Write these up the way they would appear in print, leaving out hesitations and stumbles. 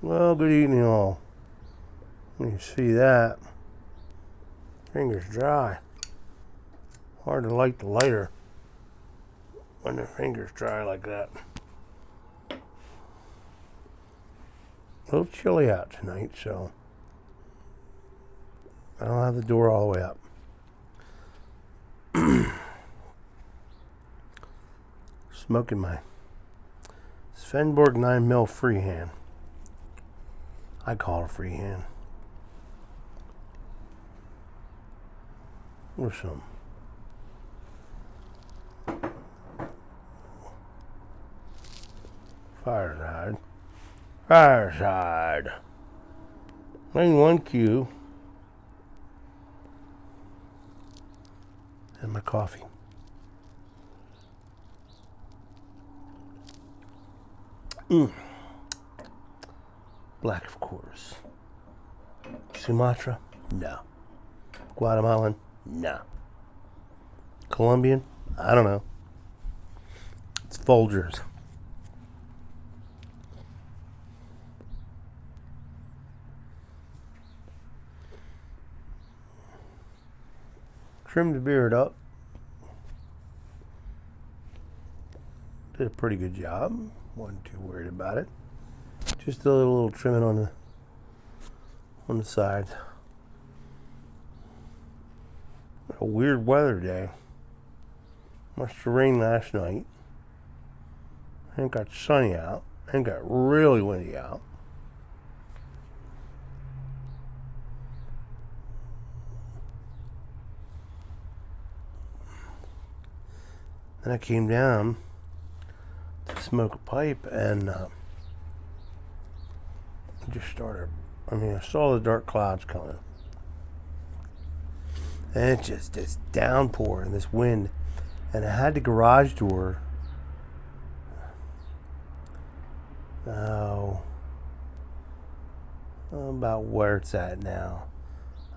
Well, good evening, all. You see that? Fingers dry. Hard to light the lighter when the fingers dry like that. A little chilly out tonight, so I don't have the door all the way up. Smoking my Svenborg 9mm freehand. I call it a freehand. With some fireside. Lane 1Q. And my coffee. Black, of course. Sumatra? No. Guatemalan? No. Colombian? I don't know. It's Folgers. Trimmed the beard up. Did a pretty good job. Wasn't too worried about it. Just a little trimming on the sides. A weird weather day. Must have rained last night. And it got sunny out. And got really windy out. Then I came down to smoke a pipe and just started. I saw the dark clouds coming. And it's just this downpour and this wind. And I had the garage door. About where it's at now.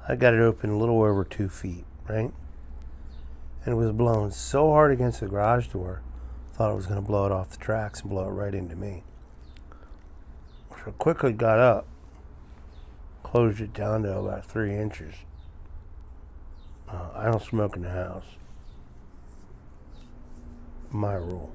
I got it open a little over 2 feet, right? And it was blowing so hard against the garage door, I thought it was going to blow it off the tracks and blow it right into me. So I quickly got up, closed it down to about 3 inches. I don't smoke in the house. My rule.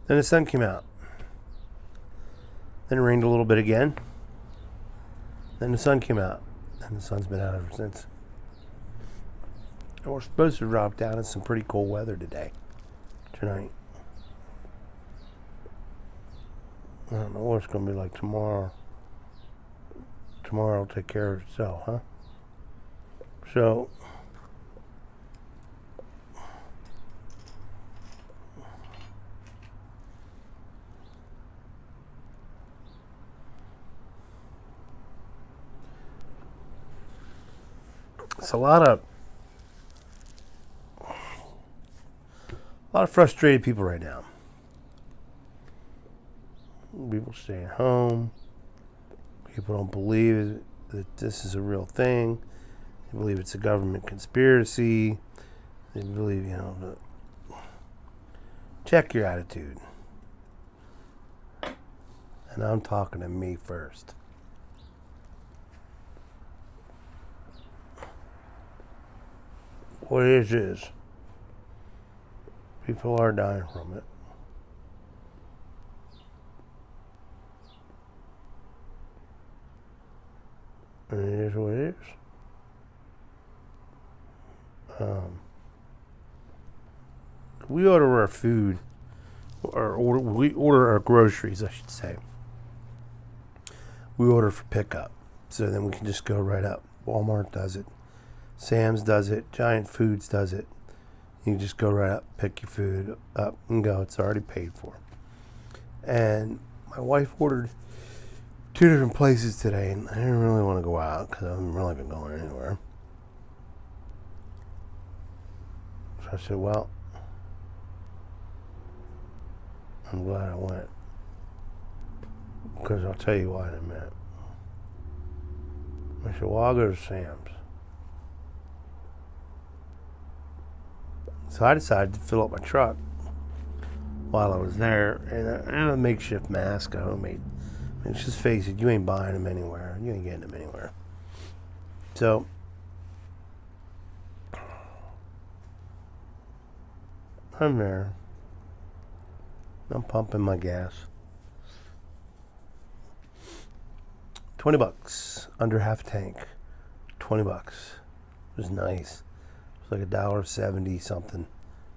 Then the sun came out. Then it rained a little bit again. Then the sun came out. And the sun's been out ever since. And we're supposed to drop down in some pretty cold weather tonight. I don't know what it's going to be like tomorrow. Tomorrow will take care of itself, huh? So, it's a lot of frustrated people right now. People staying home. People don't believe that this is a real thing. They believe it's a government conspiracy. They believe, check your attitude. And I'm talking to me first. What it is, people are dying from it. And it is what it is. We order our food, we order our groceries, I should say. We order for pickup, so then we can just go right up. Walmart does it. Sam's does it. Giant Foods does it. You can just go right up, pick your food up, and go. It's already paid for. And my wife ordered 2 different places today, and I didn't really want to go out because I haven't really been going anywhere. So I said, well, I'm glad I went. Because I'll tell you why in a minute. I said, well, I'll go to Sam's. So I decided to fill up my truck while I was there, and a makeshift mask, a homemade. And just face it, you ain't buying them anywhere. You ain't getting them anywhere. So I'm there. I'm pumping my gas. $20, under half tank. $20. It was nice. It was like $1.70 something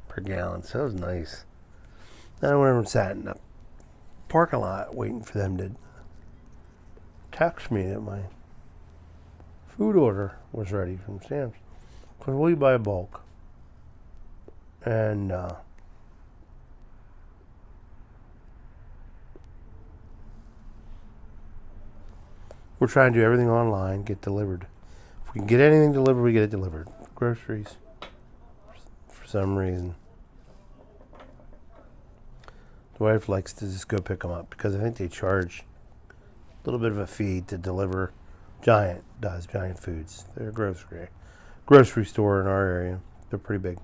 per gallon. So it was nice. Then I went over and sat in the parking lot waiting for them to text me that my food order was ready from Sam's. Because we buy bulk. And we're trying to do everything online, get delivered. If we can get anything delivered, we get it delivered. Groceries, for some reason. The wife likes to just go pick them up because I think they charge a little bit of a fee to deliver. Giant Foods. They're a grocery store in our area. They're pretty big.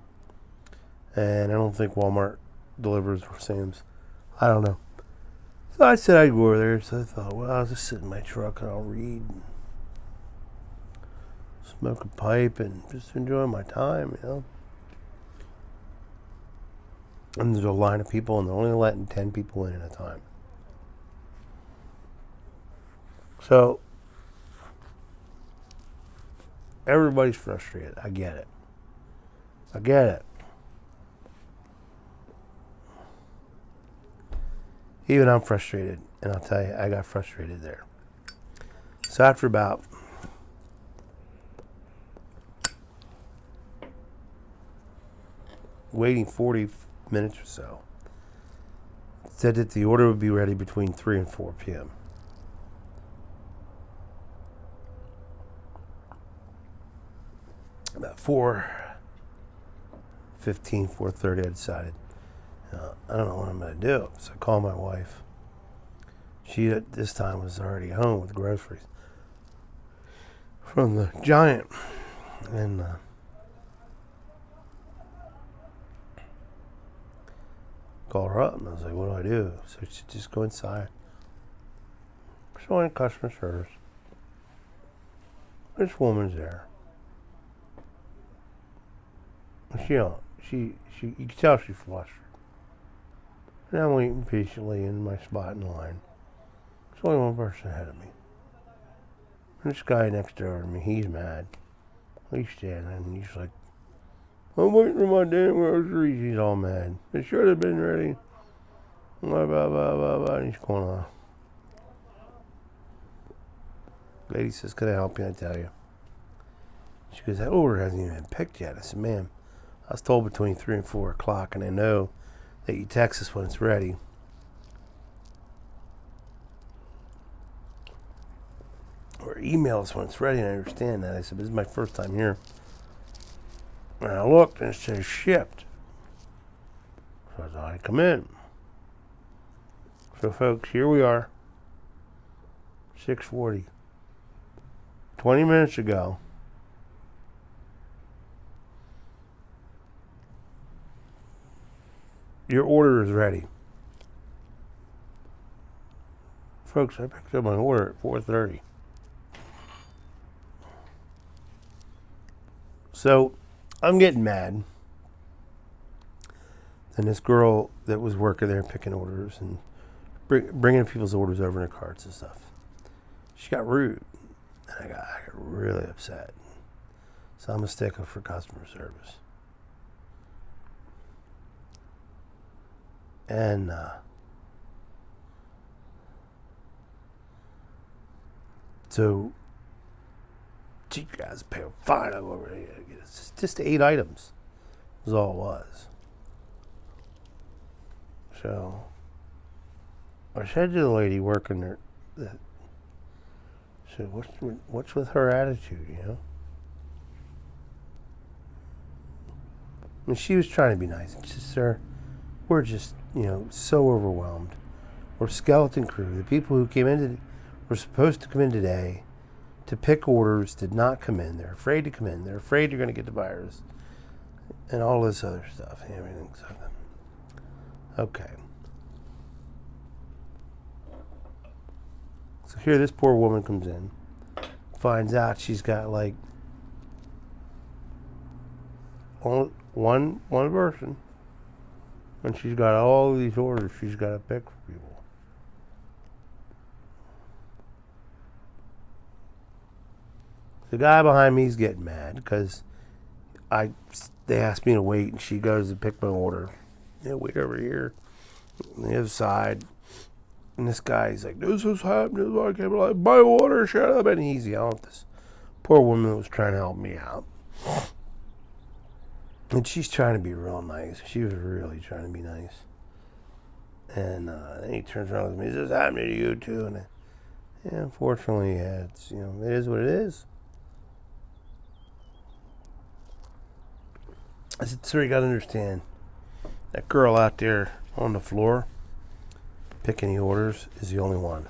And I don't think Walmart delivers or Sam's. I don't know. So I said I'd go over there. So I thought, well, I'll just sit in my truck and I'll read, and smoke a pipe, and just enjoy my time, you know. And there's a line of people, and they're only letting 10 people in at a time. So everybody's frustrated. I get it. Even I'm frustrated, and I'll tell you, I got frustrated there. So after about waiting 40 minutes or so, it said that the order would be ready between 3 and 4 p.m. About 4:15, 4:30, I decided, I don't know what I'm going to do. So I called my wife. She, at this time, was already home with groceries from the Giant. And called her up, and I was like, what do I do? So she just go inside. She went in customer service. This woman's there. She you can tell she's flustered. And I'm waiting patiently in my spot in line. There's only one person ahead of me. And this guy next door to me, he's mad. He's standing, and he's like, I'm waiting for my damn groceries. He's all mad. It should have been ready. Blah, blah, blah, blah, blah. And he's going on. Lady says, can I help you? I tell you. She goes, that order hasn't even been picked yet. I said, ma'am, I was told between 3 and 4 o'clock, and I know that you text us when it's ready. Or email us when it's ready, and I understand that. I said, this is my first time here. And I looked, and it says shipped. So I thought I'd come in. So folks, here we are. 6:40. 20 minutes ago. Your order is ready. Folks, I picked up my order at 4:30. So I'm getting mad. And this girl that was working there picking orders and bringing people's orders over in their carts and stuff, she got rude. And I got really upset. So I'm a stickler for customer service. And so you guys pay a fine over here. It's just 8 items. Is all it was. So I said to the lady working there, that, I said, what's with her attitude, you know? And she was trying to be nice. She said, sir, we're just, so overwhelmed. We're skeleton crew. The people who were supposed to come in today to pick orders did not come in. They're afraid to come in. They're afraid you're going to get the virus. and all this other stuff. Everything's okay. So here this poor woman comes in, finds out she's got like only one person, and she's got all these orders she's got to pick for people. The guy behind me is getting mad because they asked me to wait, and she goes to pick my order. Wait over here on the other side. And this guy's like, this is happening. I can't believe my order. Shut up. And he's yelling at this poor woman that was trying to help me out. And she's trying to be real nice. She was really trying to be nice. And then he turns around with me. Is this happening to you too? And unfortunately, it's, it is what it is. I said, sir, you got to understand. That girl out there on the floor picking the orders is the only one.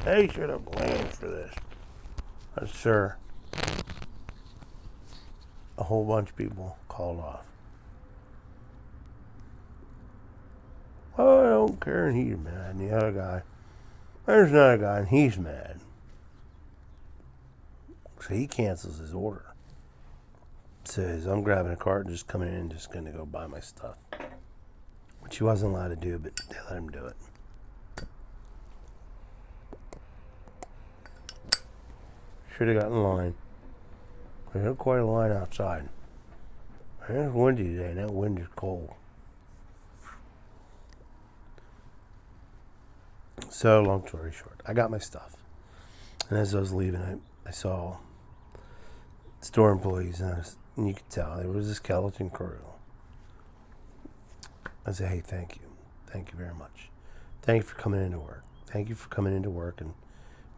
They should have blamed for this. But sir, a whole bunch of people called off. Oh, I don't care, and he's mad. And the other guy, there's another guy, and he's mad. So he cancels his order. Says, I'm grabbing a cart and just coming in and just going to go buy my stuff. Which he wasn't allowed to do, but they let him do it. Should have gotten in line. There's quite a line outside. It's windy today, and that wind is cold. So, long story short, I got my stuff. And as I was leaving, I saw store employees, and you could tell there was a skeleton crew. I said, hey, thank you. Thank you very much. Thank you for coming into work. Thank you for coming into work and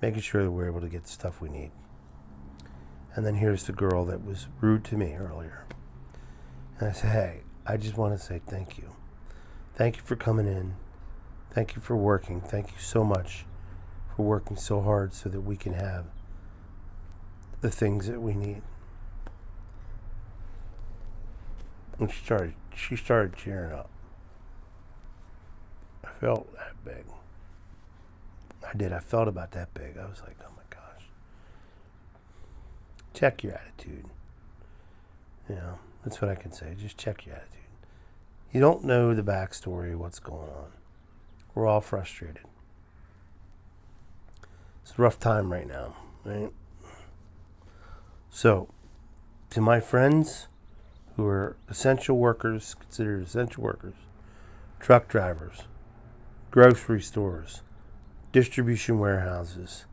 making sure that we're able to get the stuff we need. And then here's the girl that was rude to me earlier. And I said, hey, I just want to say thank you. Thank you for coming in. Thank you for working. Thank you so much for working so hard so that we can have the things that we need. And she started cheering up. I felt that big. I did. I felt about that big. I was like, oh my gosh. Check your attitude. That's what I can say. Just check your attitude. You don't know the backstory of what's going on. We're all frustrated. It's a rough time right now, right? So, to my friends who are essential workers, considered essential workers, truck drivers, grocery stores, distribution warehouses,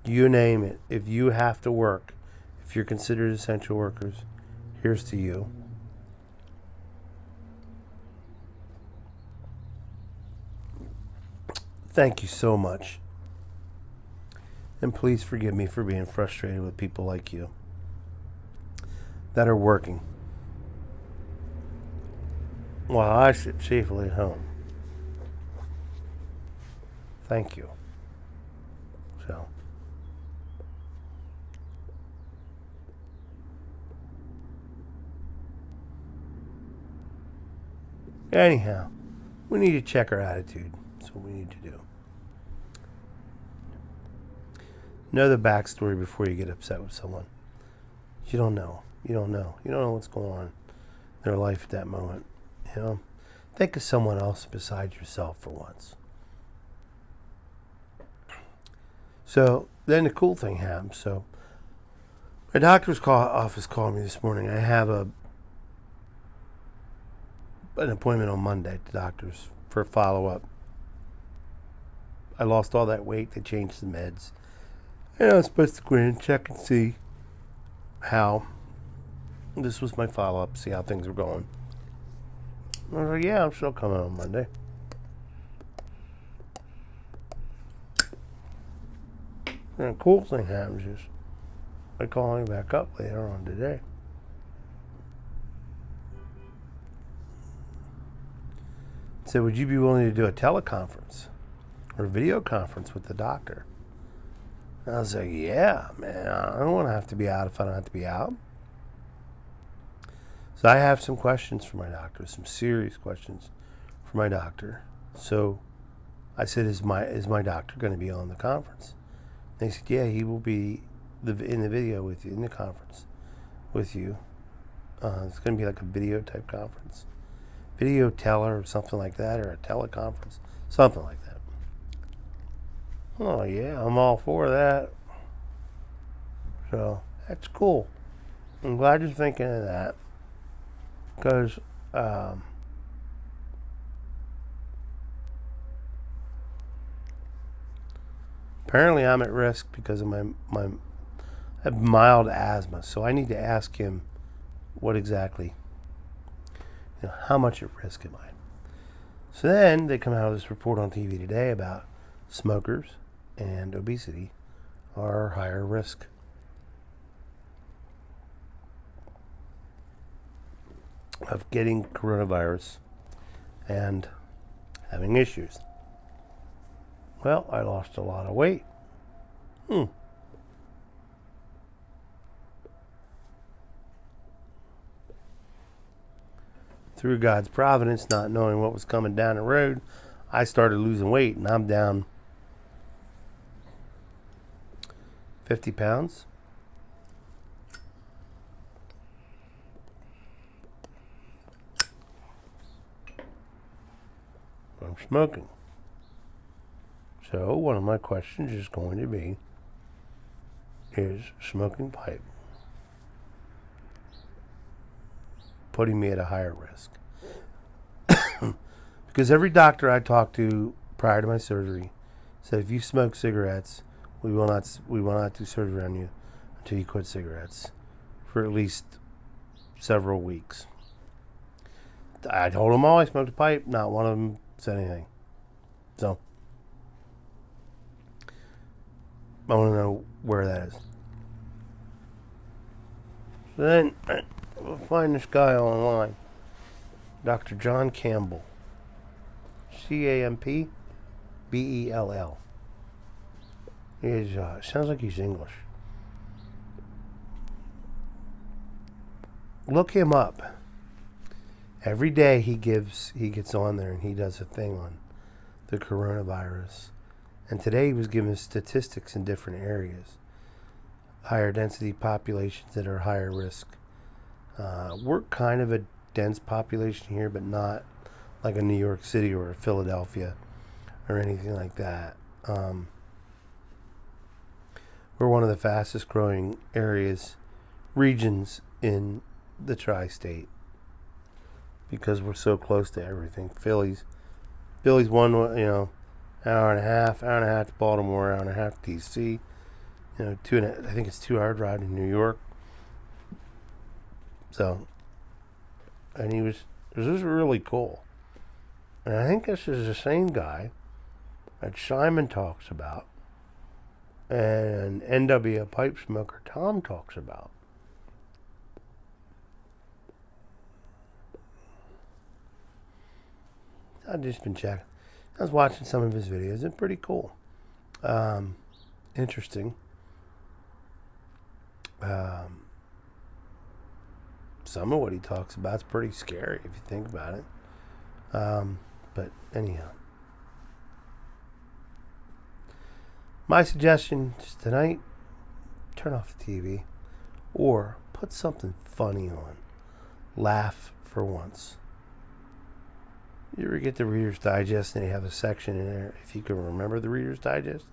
you name it. If you have to work, if you're considered essential workers, here's to you. Thank you so much. And please forgive me for being frustrated with people like you that are working while I sit safely at home. Thank you. So, anyhow, we need to check our attitude. That's what we need to do. Know the backstory before you get upset with someone. You don't know. You don't know what's going on in their life at that moment. Think of someone else besides yourself for once. So then the cool thing happened. So my doctor's office called me this morning. I have an appointment on Monday at the doctor's for a follow-up. I lost all that weight. They changed the meds. And I was supposed to go in and check and see how. This was my follow-up, see how things were going. I was like, yeah, I'm still coming on Monday. And the cool thing happens is they call me back up later on today. Said, would you be willing to do a teleconference or video conference with the doctor? And I was like, yeah, man, I don't want to have to be out if I don't have to be out. So I have some questions for my doctor, some serious questions for my doctor. So I said, "Is my doctor going to be on the conference?" They said, "Yeah, he will be in the video with you in the conference with you. It's going to be like a video type conference, video teller or something like that, or a teleconference, something like that." Oh yeah, I'm all for that. So that's cool. I'm glad you're thinking of that, because apparently I'm at risk because of my I have mild asthma. So I need to ask him what exactly, how much at risk am I? So then they come out with this report on TV today about smokers and obesity are higher risk of getting coronavirus and having issues. Well, I lost a lot of weight. Through God's providence, not knowing what was coming down the road, I started losing weight, and I'm down 50 pounds. I'm smoking. So one of my questions is going to be, is smoking pipe putting me at a higher risk? Because every doctor I talked to prior to my surgery said, if you smoke cigarettes, we will not do surgery on you until you quit cigarettes for at least several weeks. I told them all I smoked a pipe. Not one of them said anything. So I want to know where that is. So then we'll find this guy online, Dr. John Campbell, Campbell. He sounds like he's English. Look him up. Every day he gets on there and he does a thing on the coronavirus. And today he was giving statistics in different areas. Higher density populations that are higher risk. We're kind of a dense population here, but not like a New York City or a Philadelphia or anything like that. We're one of the fastest growing regions in the tri-state because we're so close to everything. Philly's one, hour and a half to Baltimore, hour and a half to DC. I think it's 2 hour drive to New York. So, and this is really cool. And I think this is the same guy that Simon talks about and NW pipe smoker Tom talks about. I've just been checking. I was watching some of his videos. They're pretty cool. Interesting. Some of what he talks about is pretty scary if you think about it. But anyhow. My suggestion is tonight, turn off the TV or put something funny on. Laugh for once. You ever get the Reader's Digest and they have a section in there, if you can remember the Reader's Digest?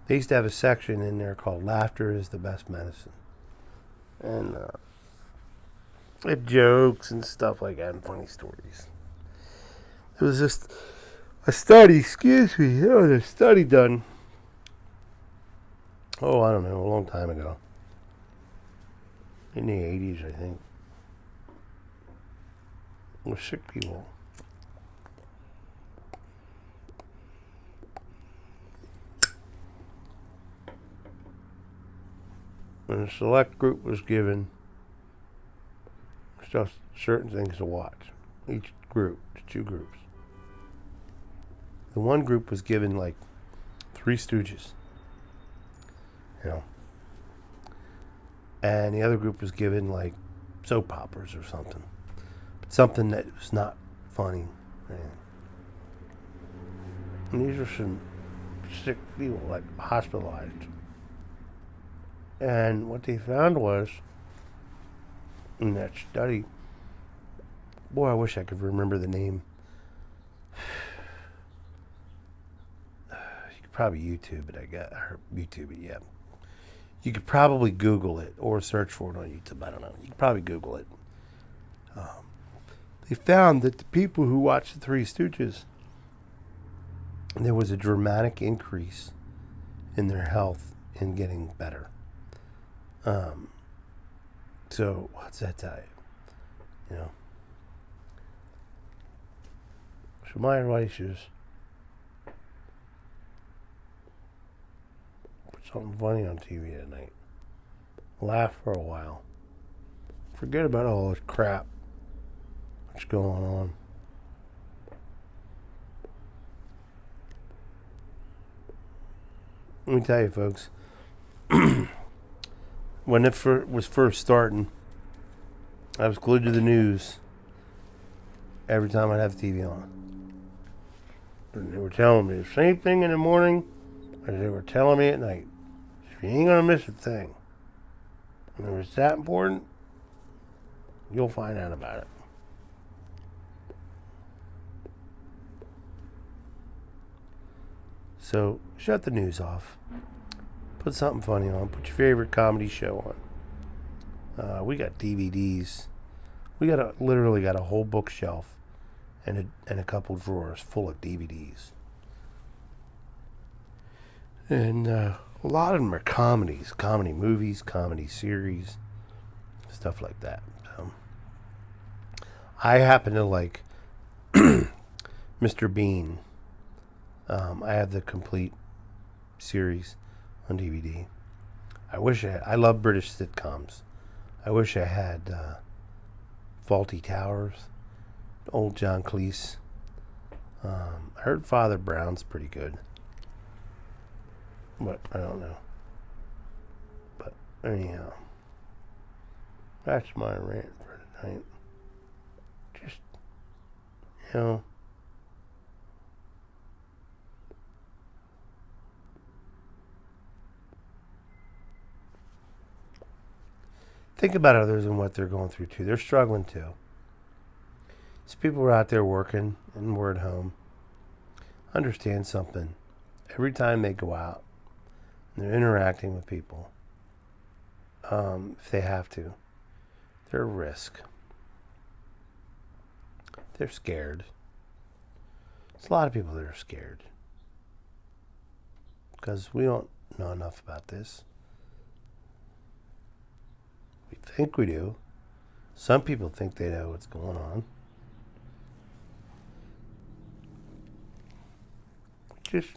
They used to have a section in there called Laughter is the Best Medicine. And it jokes and stuff like that and funny stories. It was just a study, there was a study done, I don't know, a long time ago. In the 80s, I think. With sick people. And a select group was given just certain things to watch. Each group, 2 groups. The one group was given like 3 Stooges. And the other group was given like soap operas or something. But something that was not funny. And these are some sick people, like hospitalized. And what they found was, in that study, boy, I wish I could remember the name. You could probably YouTube it, or YouTube it, yeah. You could probably Google it or search for it on YouTube. I don't know. You could probably Google it. They found that the people who watched the Three Stooges, there was a dramatic increase in their health and getting better. So what's that tell you? So my advice is put something funny on TV at night. Laugh for a while. Forget about all this crap that's going on. Let me tell you, folks, when it was first starting, I was glued to the news every time I'd have TV on. And they were telling me the same thing in the morning as they were telling me at night. You ain't going to miss a thing. And if it's that important, you'll find out about it. So shut the news off. Put something funny on. Put your favorite comedy show on. We got DVDs. We literally got a whole bookshelf and a couple drawers full of DVDs. And a lot of them are comedies, comedy movies, comedy series, stuff like that. So, I happen to like Mr. Bean. I have the complete series on DVD. I love British sitcoms. I wish I had Fawlty Towers, old John Cleese. I heard Father Brown's pretty good, but I don't know. But anyhow, that's my rant for tonight. Just, think about others and what they're going through too. They're struggling too. These people are out there working and we're at home. Understand something. Every time they go out and they're interacting with people, if they have to, they're at risk. They're scared. There's a lot of people that are scared because we don't know enough about this. We think we do. Some people think they know what's going on. Just,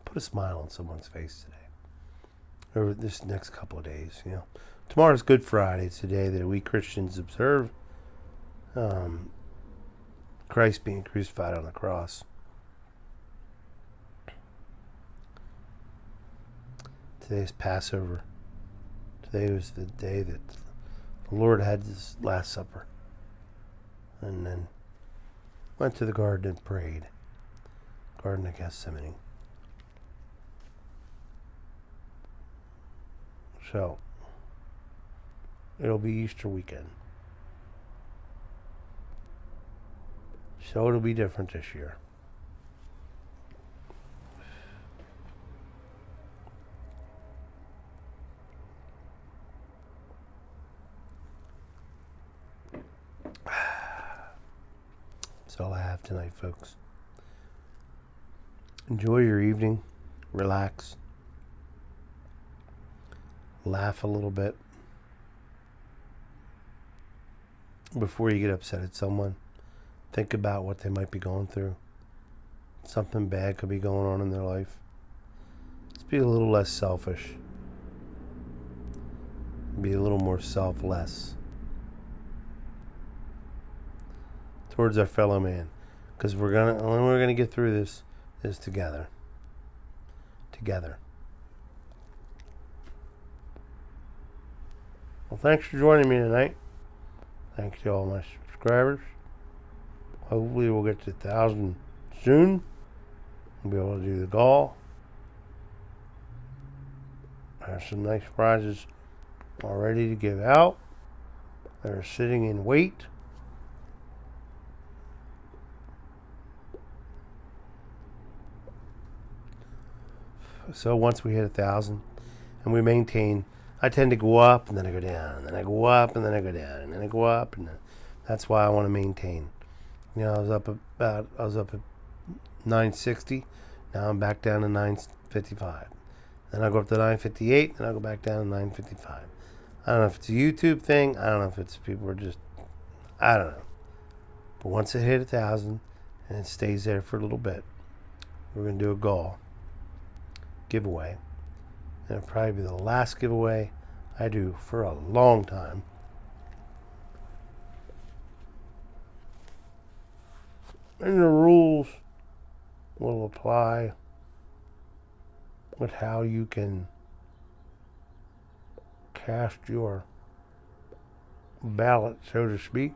put a smile on someone's face today. Over this next couple of days, Tomorrow's Good Friday. It's the day that we Christians observe Christ being crucified on the cross. Today's Passover. Today was the day that the Lord had his Last Supper. And then went to the garden and prayed. Garden of Gethsemane. So, it'll be Easter weekend. So it'll be different this year. That's all I have tonight, folks. Enjoy your evening. Relax. Laugh a little bit. Before you get upset at someone, think about what they might be going through. Something bad could be going on in their life. Let's be a little less selfish. Be a little more selfless towards our fellow man. because only we're gonna get through this is together. Together. Well, thanks for joining me tonight. Thanks to all my subscribers. Hopefully we'll get to 1,000 soon. We'll be able to do the goal. There's some nice prizes already to give out. They're sitting in wait. So once we hit 1,000 and we maintain, I tend to go up and then I go down, and then I go up and then I go down, and then I go up, and that's why I want to maintain. You know, I was up at 960. Now I'm back down to 955. Then I'll go up to 958, then I'll go back down to 955. I don't know if it's a YouTube thing. I don't know if it's people are just, I don't know. But once it hit 1,000 and it stays there for a little bit, we're going to do a goal giveaway. And it'll probably be the last giveaway I do for a long time. And the rules will apply with how you can cast your ballot, so to speak.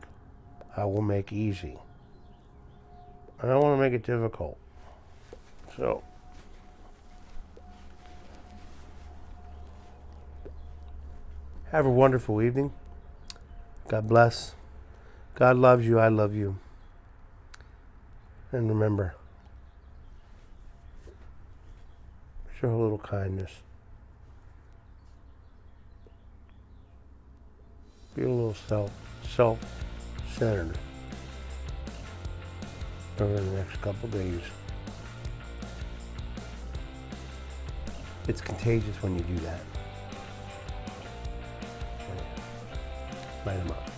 I will make easy. I don't want to make it difficult. So, have a wonderful evening. God bless. God loves you. I love you. And remember, show a little kindness. Be a little self-centered over the next couple days. It's contagious when you do that. Light 'em up.